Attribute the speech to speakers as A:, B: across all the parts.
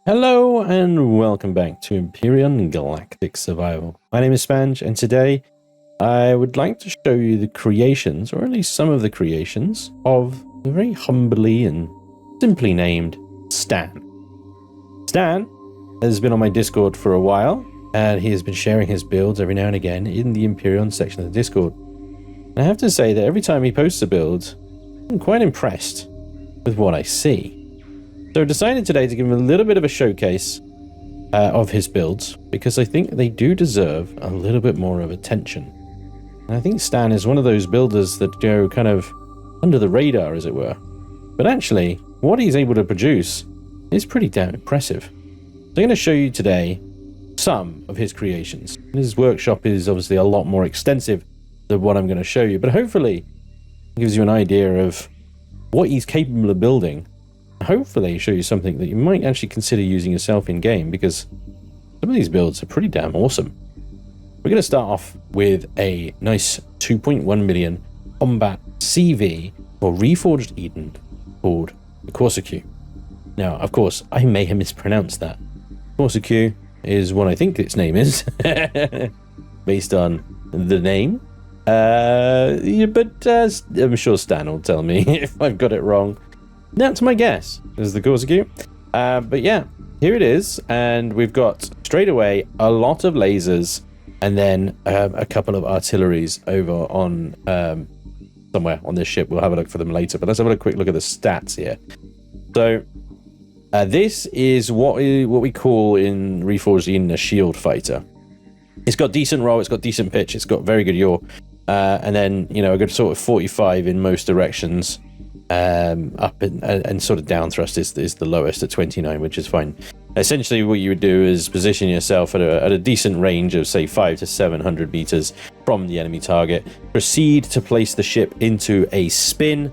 A: Hello and welcome back to Empyrion Galactic Survival. My name is Spanj, and today I would like to show you the creations, or at least some of the creations, of the very humbly and simply named Stan. Stan has been on my Discord for a while, and he has been sharing his builds every now and again in the Empyrion section of the Discord. And I have to say that every time he posts a build, I'm quite impressed with what I see. So I decided today to give him a little bit of a showcase of his builds, because I think they do deserve a little bit more of attention. And I think Stan is one of those builders that go kind of under the radar, as it were. But actually, what he's able to produce is pretty damn impressive. So I'm going to show you today some of his creations. His workshop is obviously a lot more extensive than what I'm going to show you, but hopefully it gives you an idea of what he's capable of building. Hopefully show you something that you might actually consider using yourself in game, because some of these builds are pretty damn awesome. We're going to start off with a nice 2.1 million combat CV for Reforged Eden called the Corsacu. Now, of course, I may have mispronounced that. Corsacu is what I think its name is, based on the name. But I'm sure Stan will tell me if I've got it wrong. That's my guess, is the Corsacu. But yeah, here it is, and we've got straight away a lot of lasers, and then a couple of artilleries over on somewhere on this ship. We'll have a look for them later, but let's have a quick look at the stats here. So this is what we call in Reforged Eden a shield fighter. It's got decent roll, it's got decent pitch, it's got very good yaw, and then a good sort of 45 in most directions. Up and sort of down thrust is the lowest at 29, which is fine. Essentially what you would do is position yourself at a decent range of say 500 to 700 meters from the enemy target, proceed to place the ship into a spin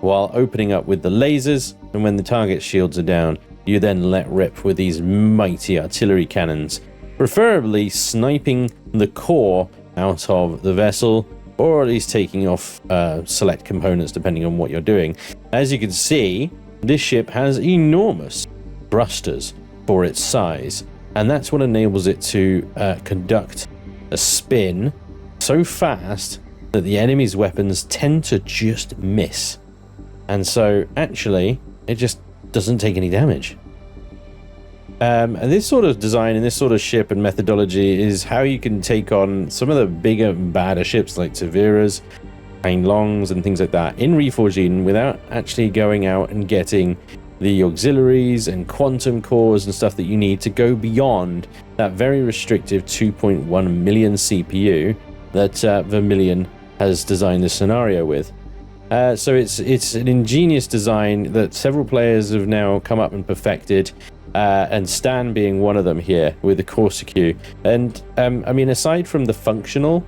A: while opening up with the lasers, and when the target shields are down, you then let rip with these mighty artillery cannons, preferably sniping the core out of the vessel, or at least taking off select components depending on what you're doing. As you can see, this ship has enormous thrusters for its size, and that's what enables it to conduct a spin so fast that the enemy's weapons tend to just miss. And so actually, it just doesn't take any damage. And this sort of design and this sort of ship and methodology is how you can take on some of the bigger and badder ships like Taveras, Longs, and things like that in Reforged Eden without actually going out and getting the auxiliaries and quantum cores and stuff that you need to go beyond that very restrictive 2.1 million CPU that Vermilion has designed this scenario with. So it's an ingenious design that several players have now come up and perfected. And Stan being one of them here with the Corsacu. And I mean, aside from the functional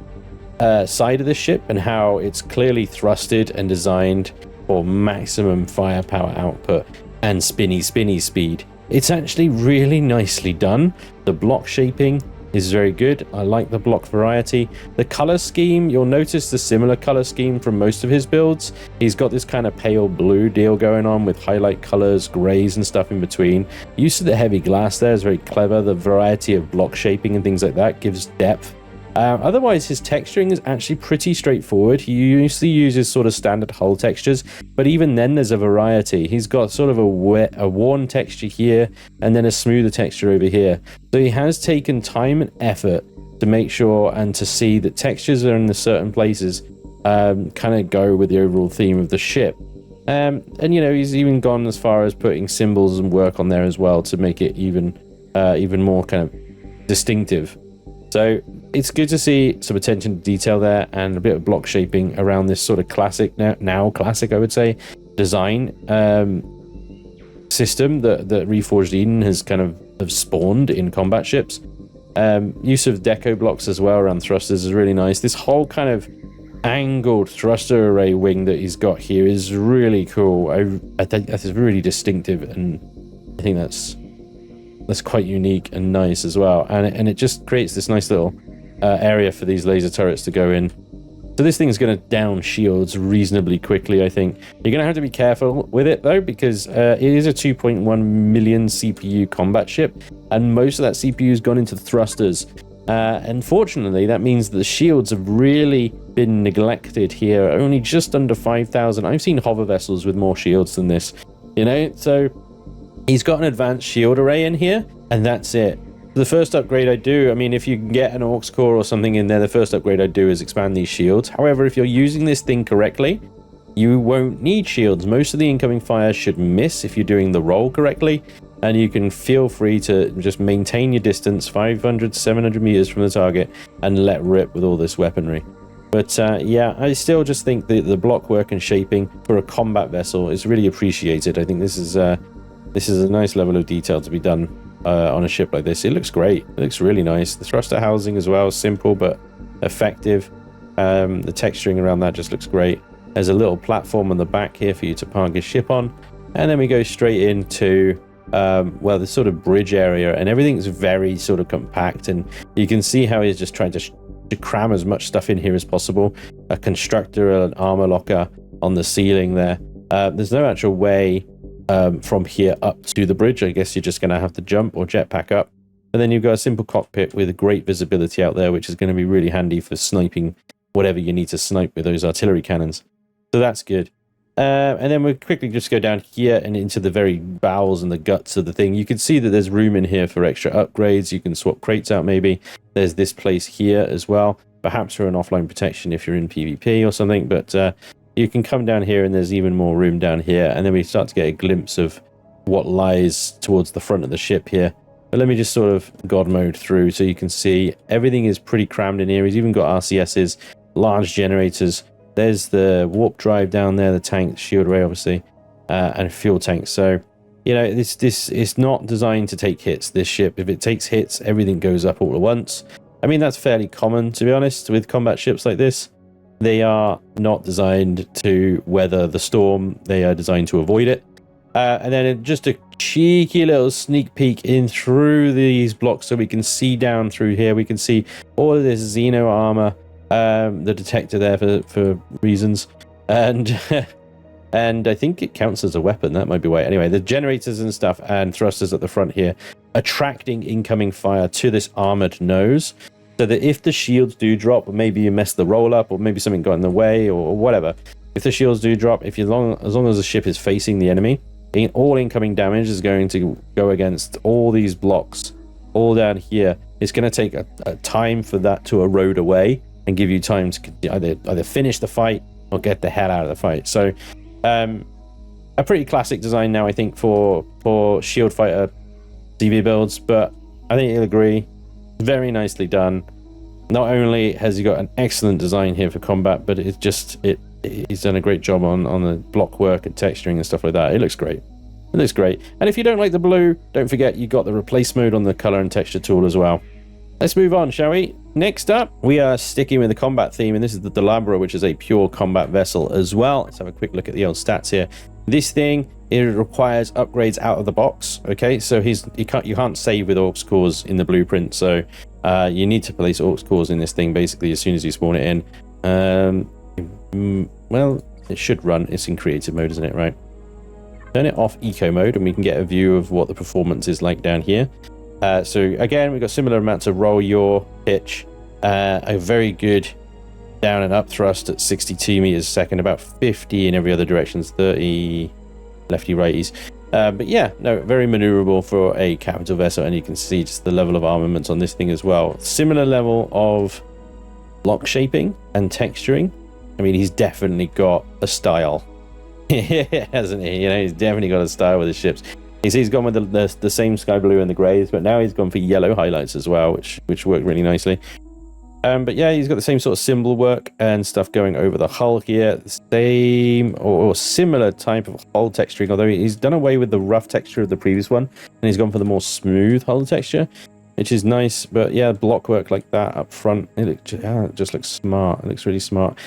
A: side of the ship and how it's clearly thrusted and designed for maximum firepower output and spinny speed, it's actually really nicely done. The block shaping is very good. I like the block variety. The color scheme, you'll notice the similar color scheme from most of his builds. He's got this kind of pale blue deal going on with highlight colors, grays and stuff in between. Use of the heavy glass there is very clever. The variety of block shaping and things like that gives depth. Otherwise, his texturing is actually pretty straightforward. He usually uses sort of standard hull textures, but even then there's a variety. He's got sort of a worn texture here and then a smoother texture over here. So he has taken time and effort to make sure and to see that textures are in the certain places kind of go with the overall theme of the ship. And he's even gone as far as putting symbols and work on there as well to make it even more kind of distinctive. So it's good to see some attention to detail there and a bit of block shaping around this sort of classic, now classic, I would say, design system that Reforged Eden has kind of spawned in combat ships. Use of deco blocks as well around thrusters is really nice. This whole kind of angled thruster array wing that he's got here is really cool. I think that is really distinctive, and I think that's quite unique and nice as well, and it just creates this nice little area for these laser turrets to go in. So this thing's going to down shields reasonably quickly, I think. You're going to have to be careful with it, though, because it is a 2.1 million CPU combat ship, and most of that CPU has gone into the thrusters. Unfortunately, that means that the shields have really been neglected here. Only just under 5,000. I've seen hover vessels with more shields than this, you know? So he's got an advanced shield array in here, and that's it. The first upgrade I do, I mean, if you can get an aux core or something in there, the first upgrade I do is expand these shields. However, if you're using this thing correctly, you won't need shields. Most of the incoming fire should miss if you're doing the roll correctly, and you can feel free to just maintain your distance 500 to 700 meters from the target and let rip with all this weaponry. But yeah, I still just think the block work and shaping for a combat vessel is really appreciated. I think this is a nice level of detail to be done on a ship like this. It looks great. It looks really nice. The thruster housing as well, simple but effective. The texturing around that just looks great. There's a little platform on the back here for you to park your ship on, and then we go straight into well, the sort of bridge area, and everything's very sort of compact, and you can see how he's just trying to cram as much stuff in here as possible. A constructor, an armor locker on the ceiling there. There's no actual way from here up to the bridge. I guess you're just going to have to jump or jetpack up. And then you've got a simple cockpit with great visibility out there, which is going to be really handy for sniping whatever you need to snipe with those artillery cannons. So that's good. And then we'll quickly just go down here and into the very bowels and the guts of the thing. You can see that there's room in here for extra upgrades. You can swap crates out maybe. There's this place here as well, perhaps for an offline protection if you're in PvP or something. But you can come down here and there's even more room down here. And then we start to get a glimpse of what lies towards the front of the ship here. But let me just sort of God mode through so you can see everything is pretty crammed in here. He's even got RCSs, large generators. There's the warp drive down there, the tank, shield array obviously, and fuel tank. So, you know, this is not designed to take hits, this ship. If it takes hits, everything goes up all at once. I mean, that's fairly common, to be honest, with combat ships like this. They are not designed to weather the storm. They are designed to avoid it. And then just a cheeky little sneak peek in through these blocks so we can see down through here. We can see all of this Xeno armor, the detector there for reasons. And and I think it counts as a weapon. That might be why. Anyway, the generators and stuff and thrusters at the front here, attracting incoming fire to this armored nose. So that if the shields do drop, or maybe you messed the roll up, or maybe something got in the way, or whatever, if the shields do drop, as long as the ship is facing the enemy, all incoming damage is going to go against all these blocks, all down here. It's going to take a time for that to erode away and give you time to either finish the fight or get the hell out of the fight. So, a pretty classic design now, I think, for shield fighter CV builds, but I think you'll agree. Very nicely done. Not only has he got an excellent design here for combat, but it's just he's done a great job on the block work and texturing and stuff like that. It looks great. It looks great. And if you don't like the blue, don't forget you got the replace mode on the color and texture tool as well. Let's move on, shall we? Next up, we are sticking with the combat theme, and this is the Delabra, which is a pure combat vessel as well. Let's have a quick look at the old stats here. This thing, it requires upgrades out of the box. Okay, so you can't save with aux cores in the blueprint, so you need to place aux cores in this thing basically as soon as you spawn it in. Well, it should run. It's in creative mode, isn't it? Right. Turn it off eco mode, and we can get a view of what the performance is like down here. So again, we've got similar amounts of roll yaw pitch, a very good down and up thrust at 62 meters a second, about 50 in every other direction, 30 lefty righties. But yeah, no, very maneuverable for a capital vessel, and you can see just the level of armaments on this thing as well. Similar level of block shaping and texturing. I mean, he's definitely got a style, hasn't he? You know, he's definitely got a style with his ships. He's gone with the same sky blue and the greys, but now he's gone for yellow highlights as well, which work really nicely. But yeah, he's got the same sort of symbol work and stuff going over the hull here. The same or similar type of hull texturing, although he's done away with the rough texture of the previous one, and he's gone for the more smooth hull texture, which is nice. But yeah, block work like that up front, it just looks smart. It looks really smart.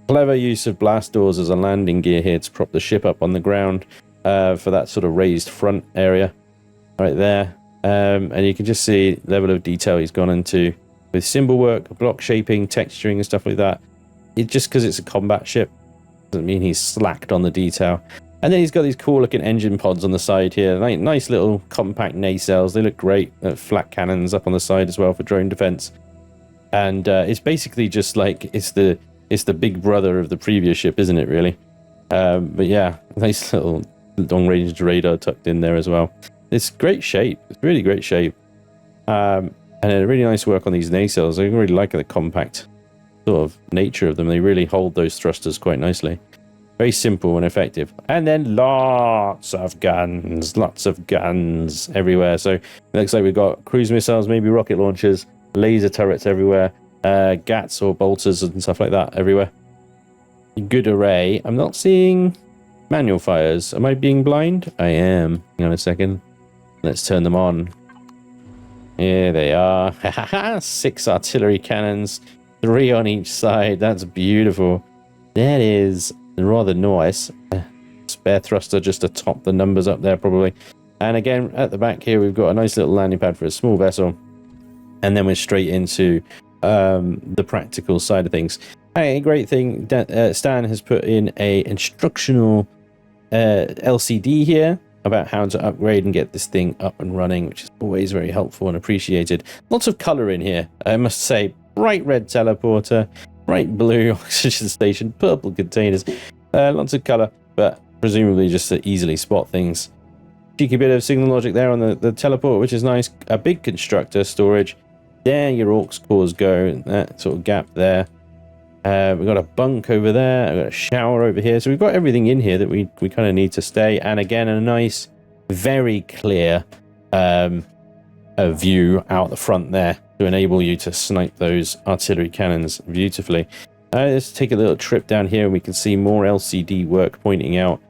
A: Clever use of blast doors as a landing gear here to prop the ship up on the ground for that sort of raised front area right there. And you can just see the level of detail he's gone into with symbol work, block shaping, texturing and stuff like that. just because it's a combat ship doesn't mean he's slacked on the detail. And then he's got these cool looking engine pods on the side here, like nice little compact nacelles. They look great. Flat cannons up on the side as well for drone defense. And it's basically just like it's the big brother of the previous ship, isn't it? Really. But yeah, nice little long range radar tucked in there as well. It's great shape. It's really great shape. And a really nice work on these nacelles. I really like the compact sort of nature of them. They really hold those thrusters quite nicely. Very simple and effective. And then lots of guns everywhere. So it looks like we've got cruise missiles, maybe rocket launchers, laser turrets everywhere, GATs or bolters and stuff like that everywhere. Good array. I'm not seeing manual fires. Am I being blind? I am. Hang on a second. Let's turn them on. Here they are. 6 artillery cannons, 3 on each side. That's beautiful. That is rather nice. Spare thruster just to top the numbers up there probably. And again, at the back here, we've got a nice little landing pad for a small vessel. And then we're straight into the practical side of things. A great thing, Stan has put in a instructional LCD here about how to upgrade and get this thing up and running, which is always very helpful and appreciated. Lots of color in here, I must say. Bright red teleporter, bright blue oxygen station, purple containers, lots of color, but presumably just to easily spot things. Cheeky bit of signal logic there on the teleport, which is nice. A big constructor storage. There your aux cores go, that sort of gap there. We've got a bunk over there, I've got a shower over here. So we've got everything in here that we kind of need to stay. And again, a nice, very clear a view out the front there to enable you to snipe those artillery cannons beautifully. Let's take a little trip down here and we can see more LCD work pointing out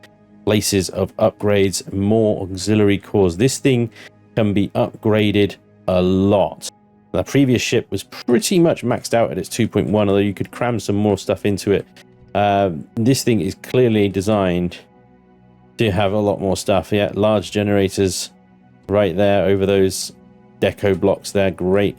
A: places of upgrades, more auxiliary cores. This thing can be upgraded a lot. The previous ship was pretty much maxed out at its 2.1, although you could cram some more stuff into it. This thing is clearly designed to have a lot more stuff. Yeah, large generators right there over those deco blocks there. Great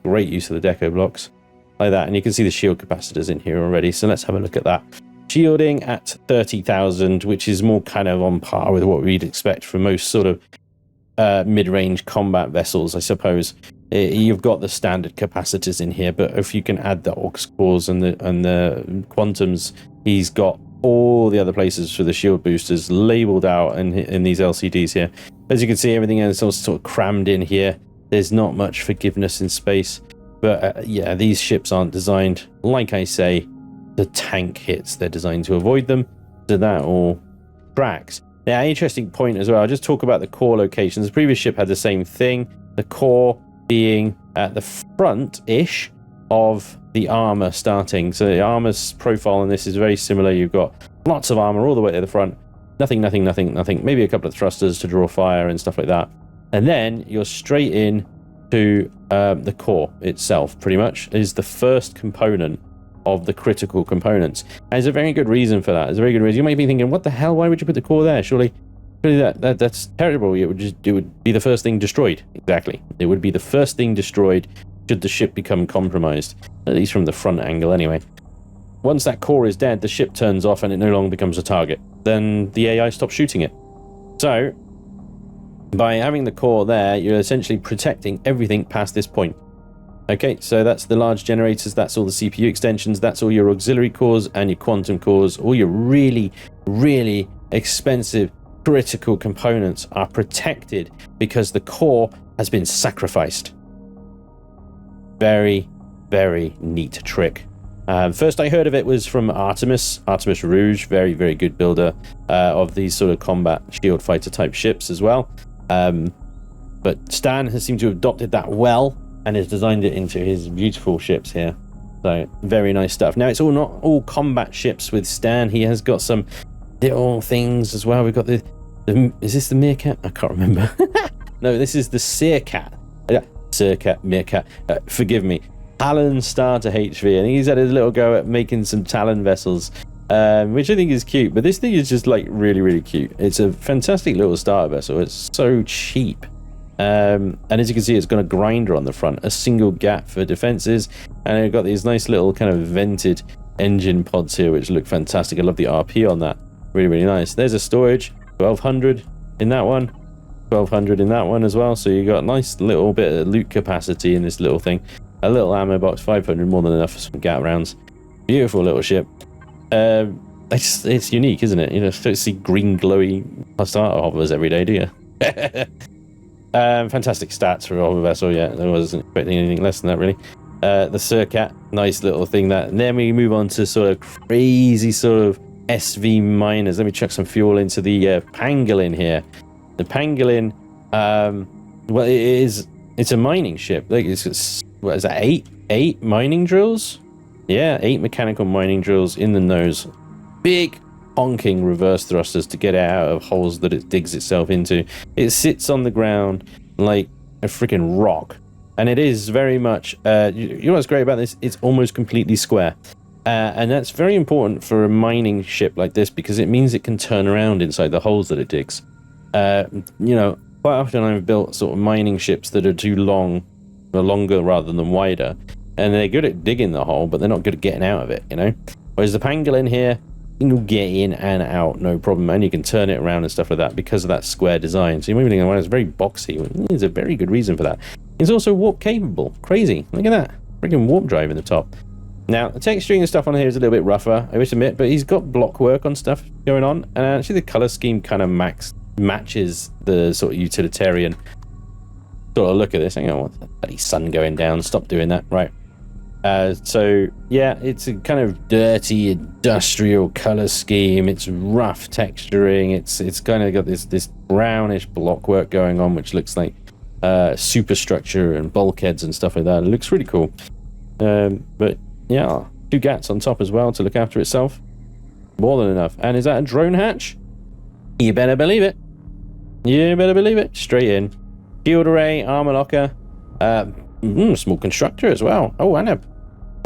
A: use of the deco blocks like that. And you can see the shield capacitors in here already. So let's have a look at that. Shielding at 30,000, which is more kind of on par with what we'd expect from most sort of mid-range combat vessels, I suppose. You've got the standard capacitors in here, but if you can add the aux cores and the quantums, he's got all the other places for the shield boosters labeled out in these LCDs here. As you can see, everything else is sort of crammed in here. There's not much forgiveness in space, but yeah, these ships aren't designed, like I say, to tank hits. They're designed to avoid them, so that all tracks. Now, interesting point as well. I'll just talk about the core locations. The previous ship had the same thing. The core being at the front-ish of the armor starting. So the armor's profile on this is very similar. You've got lots of armor all the way to the front. Nothing. Maybe a couple of thrusters to draw fire and stuff like that. And then you're straight in to the core itself, pretty much, is the first component of the critical components. And there's a very good reason for that. There's a very good reason. You might be thinking, what the hell? Why would you put the core there? Surely that's terrible. It would be the first thing destroyed. Exactly. It would be the first thing destroyed should the ship become compromised, at least from the front angle anyway. Once that core is dead, the ship turns off and it no longer becomes a target. Then the AI stops shooting it. So by having the core there, you're essentially protecting everything past this point. Okay, so that's the large generators, that's all the CPU extensions, that's all your auxiliary cores and your quantum cores, all your really, really expensive critical components are protected because the core has been sacrificed. Very, very neat trick. First I heard of it was from Artemis Rouge, very, very good builder of these sort of combat shield fighter type ships as well. But Stan has seemed to have adopted that well and has designed it into his beautiful ships here. So very nice stuff. Now it's not all combat ships with Stan. He has got some little things as well. We've got the is this the Meerkat? I can't remember. No, this is the Seerkat. Seerkat, Meerkat. Forgive me. Talon Starter HV. And he's had a little go at making some Talon vessels, which I think is cute. But this thing is just like really, really cute. It's a fantastic little starter vessel. It's so cheap. And as you can see, it's got a grinder on the front, a single gap for defenses, and it's got these nice little kind of vented engine pods here, which look fantastic. I love the RP on that. Really, really nice. There's a storage, 1200 in that one, 1200 in that one as well. So you got a nice little bit of loot capacity in this little thing. A little ammo box, 500, more than enough for some gat rounds. Beautiful little ship. It's unique, isn't it? You know, don't see green glowy starter hovers every day, do you? Fantastic stats for a hover vessel. Yeah, I wasn't expecting anything less than that, really. The Surcat, nice little thing. That, and then we move on to sort of crazy sort of SV miners. Let me chuck some fuel into the Pangolin here. The Pangolin, well, it's a mining ship. Like it's what is that? Eight mining drills? Yeah, 8 mechanical mining drills in the nose. Big honking reverse thrusters to get it out of holes that it digs itself into. It sits on the ground like a freaking rock, and it is very much you know what's great about this? It's almost completely square, and that's very important for a mining ship like this, because it means it can turn around inside the holes that it digs. You know, quite often I've built sort of mining ships that are too long, or longer rather than wider, and they're good at digging the hole, but they're not good at getting out of it, you know. Whereas the Pangolin here, you can get in and out, no problem, and you can turn it around and stuff like that because of that square design. So you're moving around, it's very boxy. There's a very good reason for that. It's also warp capable. Crazy. Look at that. Freaking warp drive in the top. Now, the texturing and stuff on here is a little bit rougher, I must admit, but he's got block work on stuff going on, and actually the color scheme kind of matches the sort of utilitarian sort of look at this. Hang on, what's the bloody sun going down? Stop doing that. Right. So yeah, it's a kind of dirty industrial color scheme. It's rough texturing. It's kind of got this brownish block work going on, which looks like superstructure and bulkheads and stuff like that. It looks really cool. But yeah, 2 gats on top as well to look after itself. More than enough. And is that a drone hatch? You better believe it. You better believe it. Straight in. Shield array, armor locker. Small constructor as well. Oh, and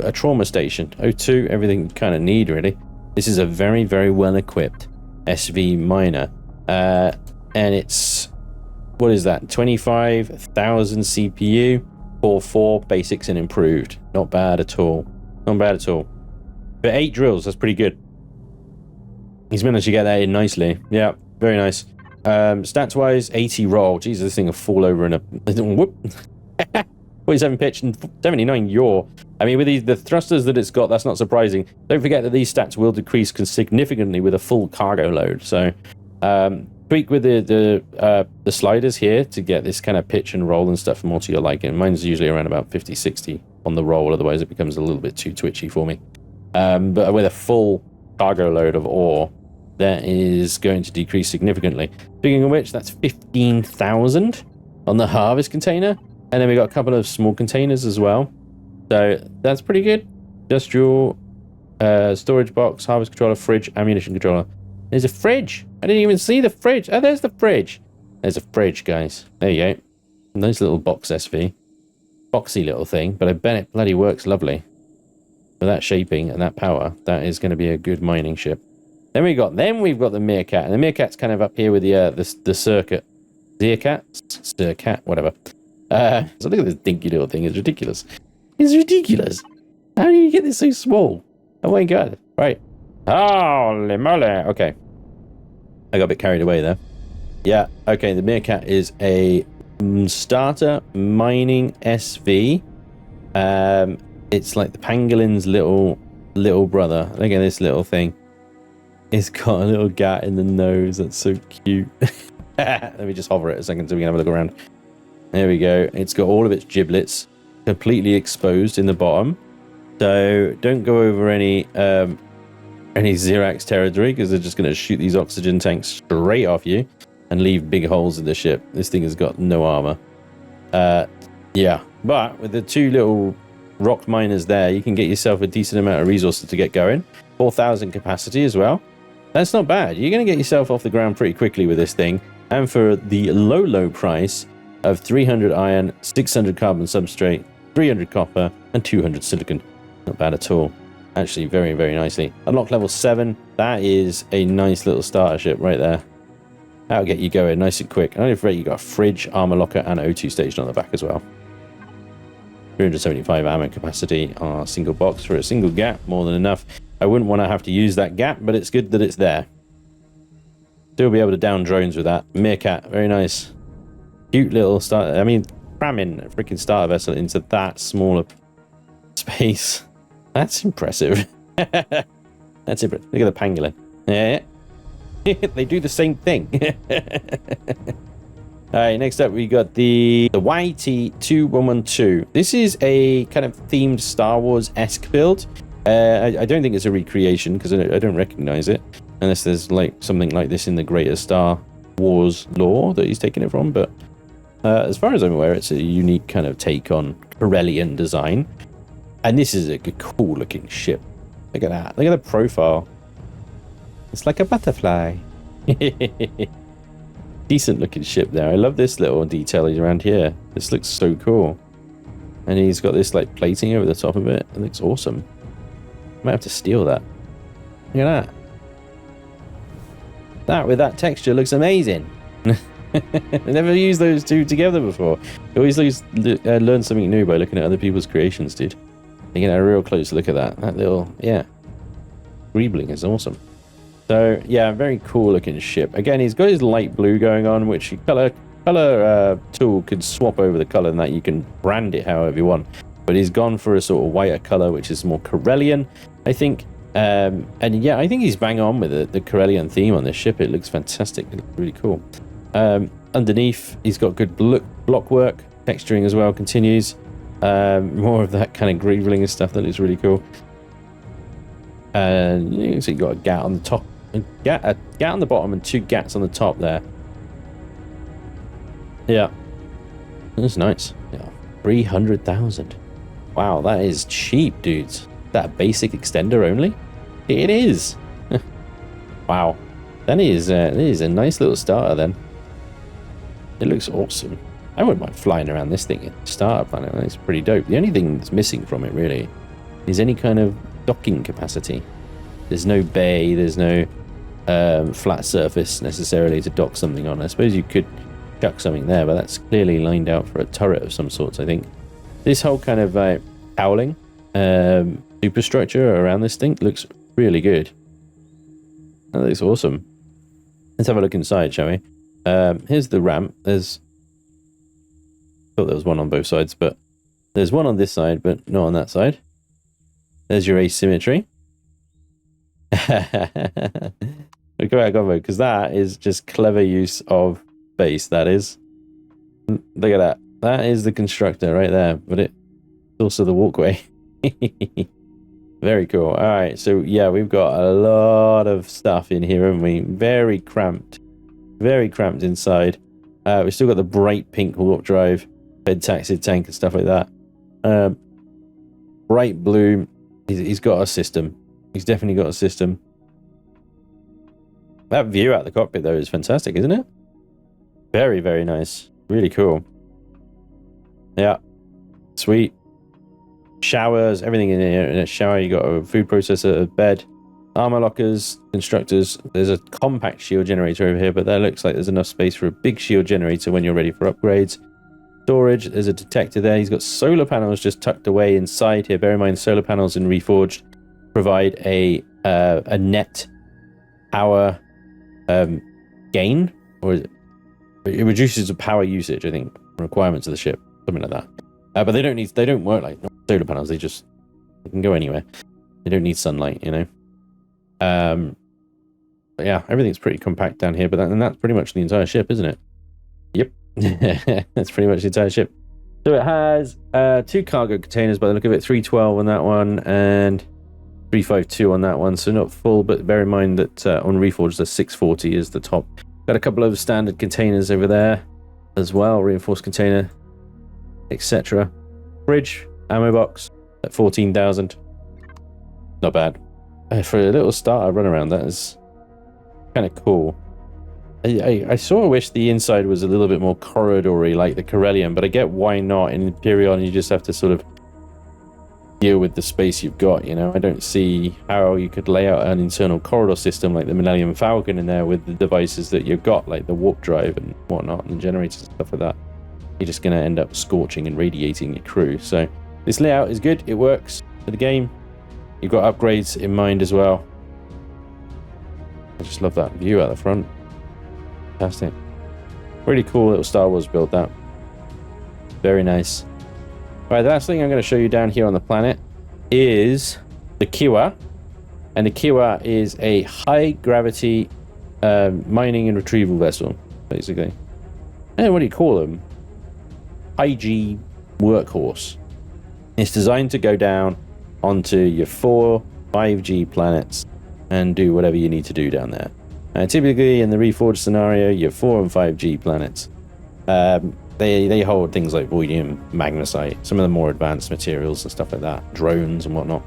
A: a trauma station. O2, everything you kind of need, really. This is a very, very well equipped SV miner. And it's, what is that? 25,000 CPU, 4 basics and improved. Not bad at all. Not bad at all. But 8 drills, that's pretty good. He's managed to get that in nicely. Yeah, very nice. Stats wise, 80 roll. Jesus, this thing will fall over in a whoop. 47 pitch and 79 yaw. I mean, with the thrusters that it's got, that's not surprising. Don't forget that these stats will decrease significantly with a full cargo load. So tweak with the sliders here to get this kind of pitch and roll and stuff more to your liking. Mine's usually around about 50, 60 on the roll, otherwise it becomes a little bit too twitchy for me. But with a full cargo load of ore, that is going to decrease significantly. Speaking of which, that's 15,000 on the harvest container. And then we got a couple of small containers as well. So that's pretty good. Industrial storage box, harvest controller, fridge, ammunition controller. There's a fridge. I didn't even see the fridge. Oh, there's the fridge. There's a fridge, guys. There you go. Nice little box SV. Boxy little thing, but I bet it bloody works lovely. With that shaping and that power, that is going to be a good mining ship. Then we've got the Meerkat, and the Meerkat's kind of up here with the circuit. Circat, whatever. So look at this dinky little thing. It's ridiculous. It's ridiculous. How do you get this so small? Oh my god. Right. Holy moly. Okay. I got a bit carried away there. Yeah. Okay. The Meerkat is a starter mining SV. It's like the Pangolin's little brother. Look at this little thing. It's got a little gat in the nose. That's so cute. Let me just hover it a second so we can have a look around. There we go. It's got all of its giblets completely exposed in the bottom. So don't go over any Xerax territory, because they're just going to shoot these oxygen tanks straight off you and leave big holes in the ship. This thing has got no armor. Yeah, but with the 2 little rock miners there, you can get yourself a decent amount of resources to get going. 4,000 capacity as well. That's not bad. You're going to get yourself off the ground pretty quickly with this thing. And for the low price of 300 iron, 600 carbon substrate, 300 copper, and 200 silicon. Not bad at all. Actually, very, very nicely. Unlock level 7. That is a nice little starter ship right there. That'll get you going nice and quick. And I forget you got a fridge, armor locker, and O2 station on the back as well. 375 ammo capacity on a single box for a single gap, more than enough. I wouldn't want to have to use that gap, but it's good that it's there. Still be able to down drones with that. Meerkat, very nice. Cute little starter. I mean, cramming a freaking starter vessel into that smaller space. That's impressive. That's impressive. Look at the pangolin. Yeah. They do the same thing. Alright, next up we got the YT2112. This is a kind of themed Star Wars-esque build. I don't think it's a recreation because I don't recognize it. Unless there's like something like this in the greater Star Wars lore that he's taken it from. But as far as I'm aware, it's a unique kind of take on Corellian design. And this is a cool looking ship. Look at that. Look at the profile. It's like a butterfly. Decent looking ship there. I love this little detail around here. This looks so cool. And he's got this like plating over the top of it. It looks awesome. Might have to steal that. Look at that. That with that texture looks amazing. I never used those two together before. You always learn something new by looking at other people's creations, dude. You get a real close look at that. That little, yeah. Greebling is awesome. So, yeah, very cool looking ship. Again, he's got his light blue going on, which color tool could swap over the color and that you can brand it however you want. But he's gone for a sort of whiter color, which is more Corellian, I think. And yeah, I think he's bang on with the Corellian theme on this ship. It looks fantastic. It looks really cool. Underneath, he's got good block work. Texturing as well continues. More of that kind of greebling stuff that looks really cool. And you can see you've got a gat on the top, a gat on the bottom, and two gats on the top there. Yeah, that's nice. Yeah, 300,000. Wow, that is cheap, dudes. That basic extender only? It is. Wow, that is a nice little starter then. It looks awesome. I wouldn't mind flying around this thing in starter planet. It's pretty dope. The only thing that's missing from it really is any kind of docking capacity. There's no bay. There's no flat surface necessarily to dock something on. I suppose you could chuck something there, but that's clearly lined out for a turret of some sorts. I think this whole kind of cowling superstructure around this thing looks really good. That looks awesome. Let's have a look inside, shall we? Here's the ramp. Thought there was one on both sides, but there's one on this side, but not on that side. There's your asymmetry. Go back over, because that is just clever use of space. That is. Look at that. That is the constructor right there, but it's also the walkway. Very cool. All right, so yeah, we've got a lot of stuff in here, haven't we? Very cramped inside. We've still got the bright pink warp drive, bed taxi tank and stuff like that. Bright blue. He's got a system. He's definitely got a system. That view out the cockpit though is fantastic, isn't it? Very, very nice. Really cool. Yeah. Sweet. Showers, everything in here. In a shower, you got a food processor, a bed, armor lockers, constructors. There's a compact shield generator over here, but that looks like there's enough space for a big shield generator when you're ready for upgrades. Storage, there's a detector there. He's got solar panels just tucked away inside here. Bear in mind, solar panels in Reforged provide a net power gain, or is it? It reduces the power usage, I think, requirements of the ship, something like that. But they don't work like solar panels. They can go anywhere. They don't need sunlight, you know. But yeah, everything's pretty compact down here. But that's pretty much the entire ship, isn't it? Yep, that's pretty much the entire ship. So it has 2 cargo containers by the look of it, 312 on that one and 352 on that one. So not full, but bear in mind that on Reforged the 640 is the top. Got a couple of standard containers over there as well, reinforced container, etc. Fridge, ammo box at 14,000. Not bad. For a little starter run around, that is kind of cool. I sort of wish the inside was a little bit more corridory like the Corellian, but I get why not. In Empyrion, you just have to sort of deal with the space you've got, you know. I don't see how you could lay out an internal corridor system like the Millennium Falcon in there with the devices that you've got, like the warp drive and whatnot, and generators and stuff like that. You're just going to end up scorching and radiating your crew. So this layout is good. It works for the game. You've got upgrades in mind as well. I just love that view out the front. Fantastic. Really cool little Star Wars build, that. Very nice. Right, the last thing I'm going to show you down here on the planet is the Kiwa. And the Kiwa is a high-gravity mining and retrieval vessel, basically. And what do you call them? High-G workhorse. It's designed to go down onto your 4 5G planets and do whatever you need to do down there. Typically, in the Reforged scenario, your 4 and 5G planets, they hold things like voidium, magnesite, some of the more advanced materials and stuff like that, drones and whatnot.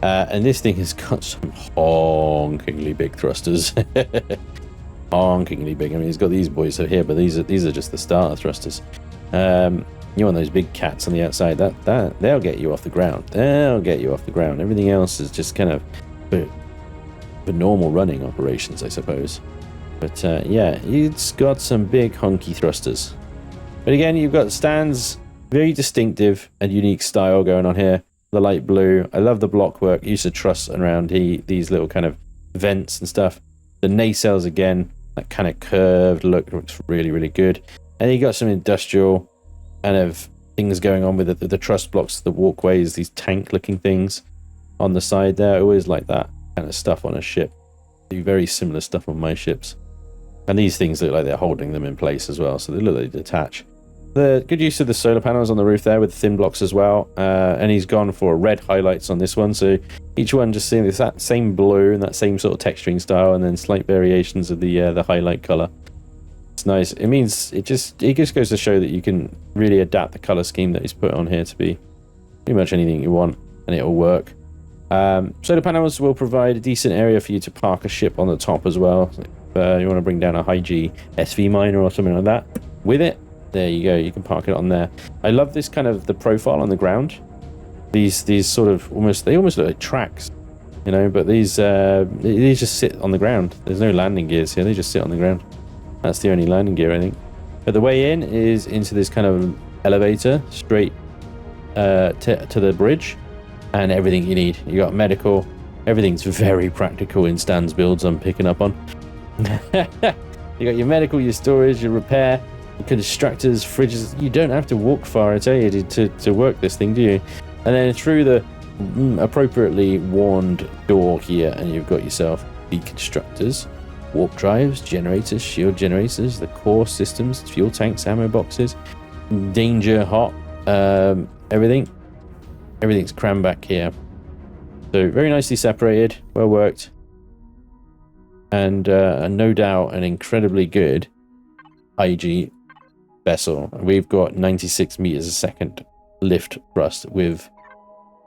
A: And this thing has got some honkingly big thrusters. Honkingly big. I mean, it's got these boys over here, but these are just the starter thrusters. You want those big cats on the outside, that they'll get you off the ground. They'll get you off the ground. Everything else is just kind of for normal running operations, I suppose. But yeah, it's got some big honky thrusters. But again, you've got Stan's very distinctive and unique style going on here. The light blue. I love the block work, use of truss around these little kind of vents and stuff. The nacelles again, that kind of curved look looks really, really good. And you got some industrial kind of things going on with the truss blocks, the walkways, these tank-looking things on the side there. I always like that kind of stuff on a ship. Do very similar stuff on my ships. And these things look like they're holding them in place as well, so they look like they detach. The good use of the solar panels on the roof there with thin blocks as well. And he's gone for red highlights on this one, so each one just seeing that same blue and that same sort of texturing style, and then slight variations of the highlight color. It's nice. It means it just goes to show that you can really adapt the color scheme that he's put on here to be pretty much anything you want, and it'll work. Solar panels will provide a decent area for you to park a ship on the top as well. If you want to bring down a high-G SV miner or something like that with it, there you go, you can park it on there. I love this kind of the profile on the ground. These sort of almost look like tracks, you know, but these just sit on the ground. There's no landing gears here, they just sit on the ground. That's the only landing gear, I think. But the way in is into this kind of elevator straight to the bridge, and everything you need. You got medical, everything's very practical in Stan's builds I'm picking up on. You got your medical, your storage, your repair, your constructors, fridges. You don't have to walk far, I tell you, to work this thing, do you? And then through the appropriately warned door here, and you've got yourself the constructors, warp drives, generators, shield generators, the core systems, fuel tanks, ammo boxes, danger hot, everything's crammed back here. So very nicely separated, well worked, and no doubt an incredibly good IG vessel. We've got 96 meters a second lift thrust with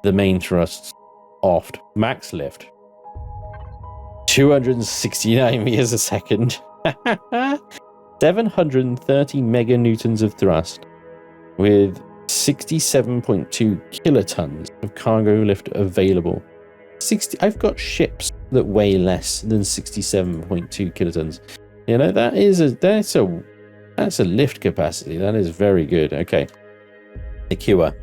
A: the main thrust oft max lift 269 meters a second. 730 meganewtons of thrust with 67.2 kilotons of cargo lift available. I've got ships that weigh less than 67.2 kilotons. You know, that's a lift capacity. That is very good. Okay, the Kiwa,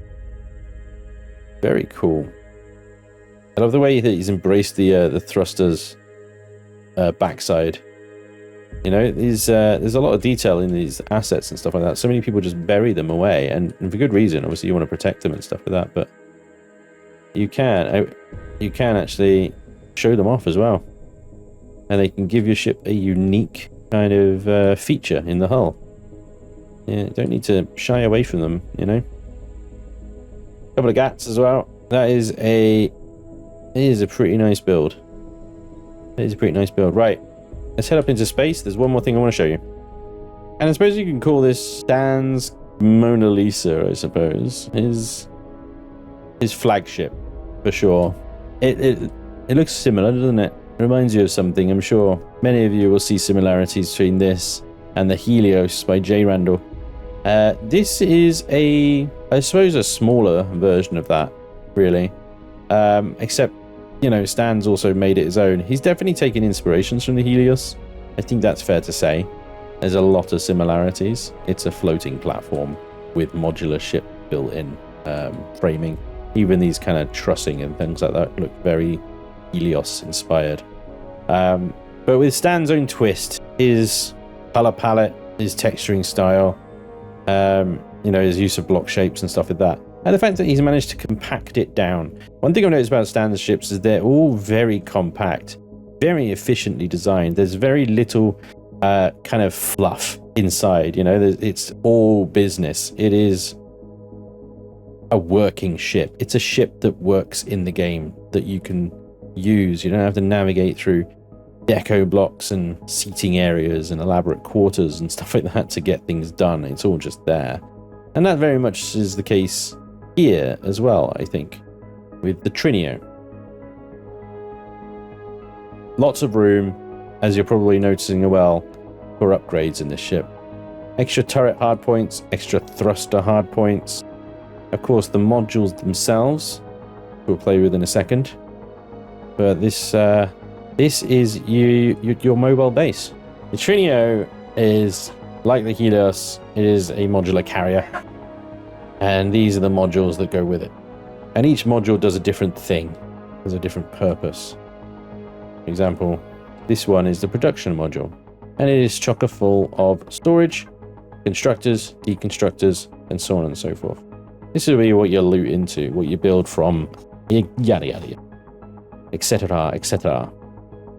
A: very cool. I love the way that he's embraced the thrusters backside. You know, there's a lot of detail in these assets and stuff like that. So many people just bury them away, and for good reason. Obviously, you want to protect them and stuff like that, but you can actually show them off as well, and they can give your ship a unique kind of feature in the hull. Yeah, you don't need to shy away from them, you know. A couple of gats as well. It is a pretty nice build. It is a pretty nice build. Right, let's head up into space. There's one more thing I want to show you. And I suppose you can call this Stan's Mona Lisa, I suppose. His flagship, for sure. It looks similar, doesn't it? It reminds you of something, I'm sure. Many of you will see similarities between this and the Helios by J. Randall. This is I suppose a smaller version of that, really. Except, you know, Stan's also made it his own. He's definitely taken inspirations from the Helios. I think that's fair to say. There's a lot of similarities. It's a floating platform with modular ship built-in framing. Even these kind of trussing and things like that look very Helios inspired. But with Stan's own twist, his color palette, his texturing style, you know, his use of block shapes and stuff like that, and the fact that he's managed to compact it down. One thing I've noticed about Stan's ships is they're all very compact, very efficiently designed. There's very little kind of fluff inside, you know, it's all business. It is a working ship. It's a ship that works in the game that you can use. You don't have to navigate through deco blocks and seating areas and elaborate quarters and stuff like that to get things done. It's all just there. And that very much is the case here as well, I think, with the Trinio. Lots of room, as you're probably noticing as well, for upgrades in this ship. Extra turret hardpoints, extra thruster hardpoints. Of course, the modules themselves we'll play with in a second. But this is your mobile base. The Trinio is like the Helios. It is a modular carrier. And these are the modules that go with it. And each module does a different thing. Has a different purpose. For example, this one is the production module. And it is chocker full of storage, constructors, deconstructors, and so on and so forth. This will be what you loot into, what you build from, yada yada, etc., etc.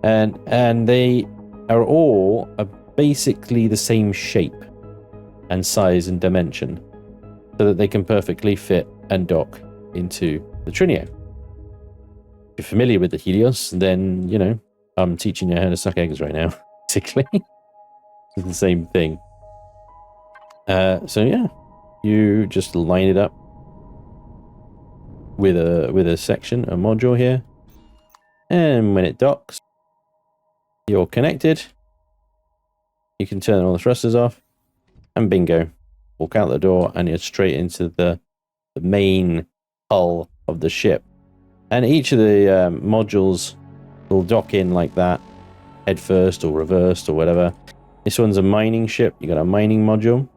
A: And they are all basically the same shape and size and dimension, so that they can perfectly fit and dock into the Trinio. If you're familiar with the Helios, then, you know, I'm teaching you how to suck eggs right now, basically. It's the same thing. So yeah, you just line it up with a section, a module here, and when it docks, you're connected. You can turn all the thrusters off, and bingo, walk out the door, and you're straight into the main hull of the ship. And each of the modules will dock in like that, head first or reversed or whatever. This one's a mining ship. You got a mining module.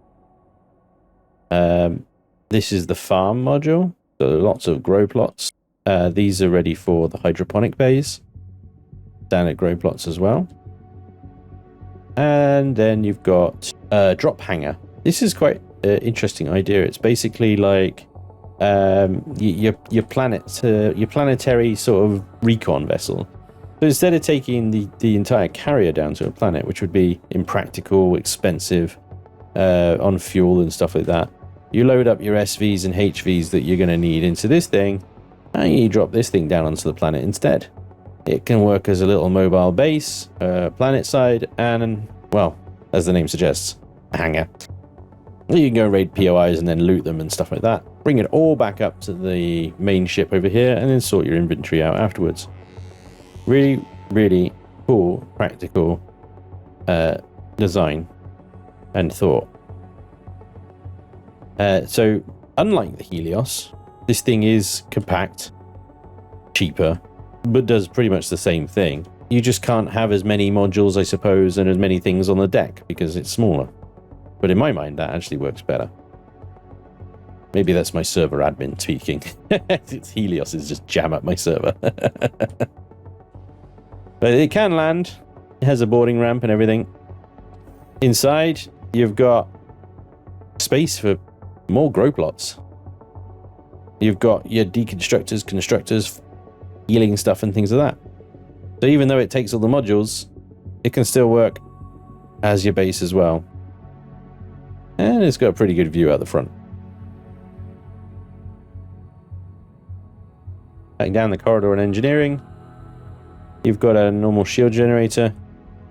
A: This is the farm module. So lots of grow plots. These are ready for the hydroponic bays. Standard grow plots as well. And then you've got a drop hangar. This is quite an interesting idea. It's basically like your planetary sort of recon vessel. So instead of taking the entire carrier down to a planet, which would be impractical, expensive, on fuel and stuff like that, you load up your SVs and HVs that you're going to need into this thing, and you drop this thing down onto the planet instead. It can work as a little mobile base, planet side, and, well, as the name suggests, a hangar. You can go raid POIs and then loot them and stuff like that. Bring it all back up to the main ship over here, and then sort your inventory out afterwards. Really, really cool, practical design and thought. So, unlike the Helios, this thing is compact, cheaper, but does pretty much the same thing. You just can't have as many modules, I suppose, and as many things on the deck because it's smaller. But in my mind, that actually works better. Maybe that's my server admin speaking. It's Helios is just jam up my server. But it can land. It has a boarding ramp and everything. Inside, you've got space for more grow plots. You've got your deconstructors, constructors, healing stuff and things like that. So even though it takes all the modules, it can still work as your base as well. And it's got a pretty good view out the front. Back down the corridor in engineering, you've got a normal shield generator,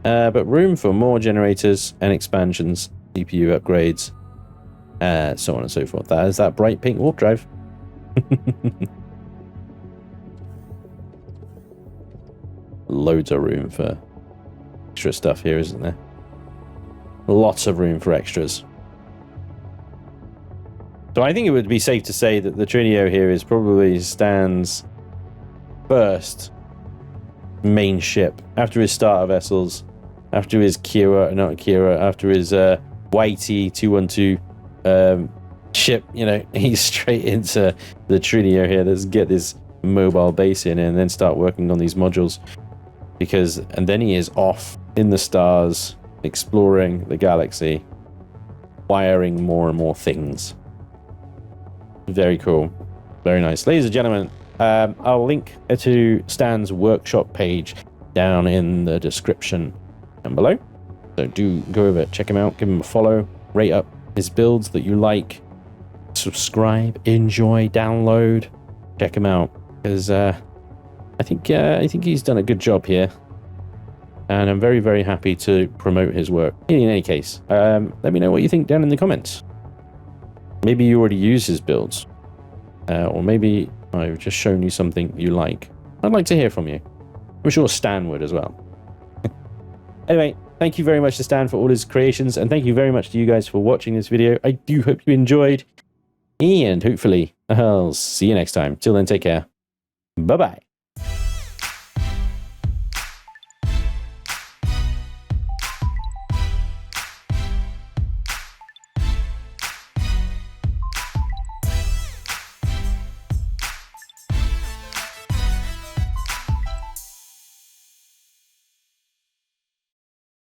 A: but room for more generators and expansions, CPU upgrades, so on and so forth. That is that bright pink warp drive. Loads of room for extra stuff here, isn't there? Lots of room for extras. So I think it would be safe to say that the Trinio here is probably Stan's first main ship after his starter vessels, after his after his Whitey 212 ship, you know, he's straight into the Trinio here. Let's get this mobile base in and then start working on these modules. And then he is off in the stars, exploring the galaxy, wiring more and more things. Very cool. Very nice. Ladies and gentlemen, I'll link to Stan's workshop page down in the description down below. So do go over, check him out, give him a follow, rate up his builds that you like, subscribe, enjoy, download, check him out, because I think he's done a good job here, and I'm very, very happy to promote his work. In any case, let me know what you think down in the comments. Maybe you already use his builds, or maybe I've just shown you something you like. I'd like to hear from you. I'm sure Stan would as well. Anyway, thank you very much to Stan for all his creations, and thank you very much to you guys for watching this video. I do hope you enjoyed, and hopefully I'll see you next time. Till then, take care. Bye-bye.